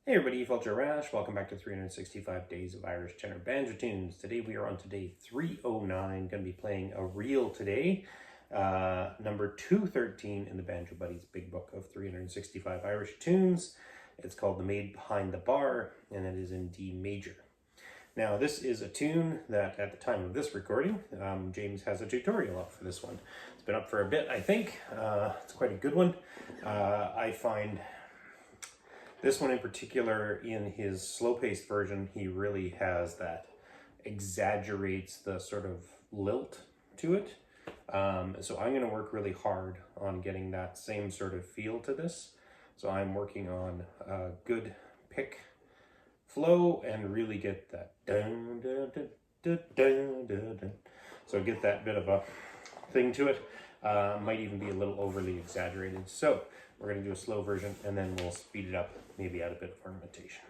Hey everybody, Fulcher Rash. Welcome back to 365 Days of Irish Tenor Banjo Tunes. Today we are on to day 309. Going to be playing a reel today, number 213 in the Banjo Buddies Big Book of 365 Irish Tunes. It's called the Maid Behind the Bar, and it is in D major. Now this is a tune that at the time of this recording, James has a tutorial up for this one. It's been up for a bit, I think. It's quite a good one. I find this one in particular, in his slow-paced version, he really has that, exaggerates the sort of lilt to it. So I'm going to work really hard on getting that same sort of feel to this. So I'm working on a good pick flow and really get that dun, dun, dun, dun, dun, dun, dun. So get that bit of a thing to it. Might even be a little overly exaggerated. So we're going to do a slow version and then we'll speed it up, maybe add a bit of ornamentation.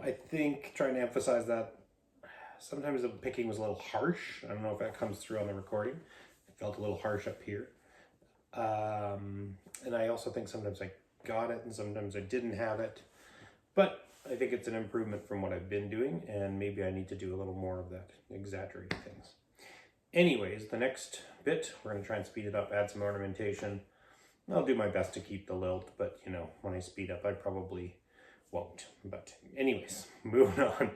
I think trying to emphasize that sometimes the picking was a little harsh. I don't know if that comes through on the recording. It felt a little harsh up here. And I also think sometimes I got it and sometimes I didn't have it. But I think it's an improvement from what I've been doing, and maybe I need to do a little more of that, exaggerating things. Anyways, the next bit, we're going to try and speed it up, add some ornamentation. I'll do my best to keep the lilt, but you know, when I speed up, I probably won't. But anyways, moving on.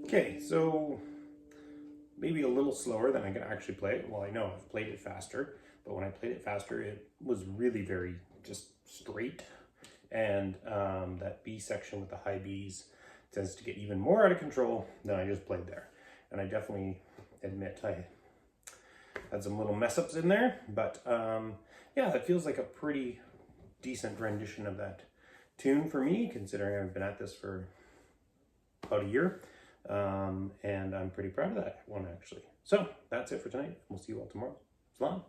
Okay, so maybe a little slower than I can actually play it. Well, I know I've played it faster, but when I played it faster, it was really very just straight. And that B section with the high Bs tends to get even more out of control than I just played there. And I definitely admit I had some little mess ups in there, but yeah, it feels like a pretty decent rendition of that tune for me, considering I've been at this for about a year. And I'm pretty proud of that one, actually. So that's it for tonight. We'll see you all tomorrow. Salam.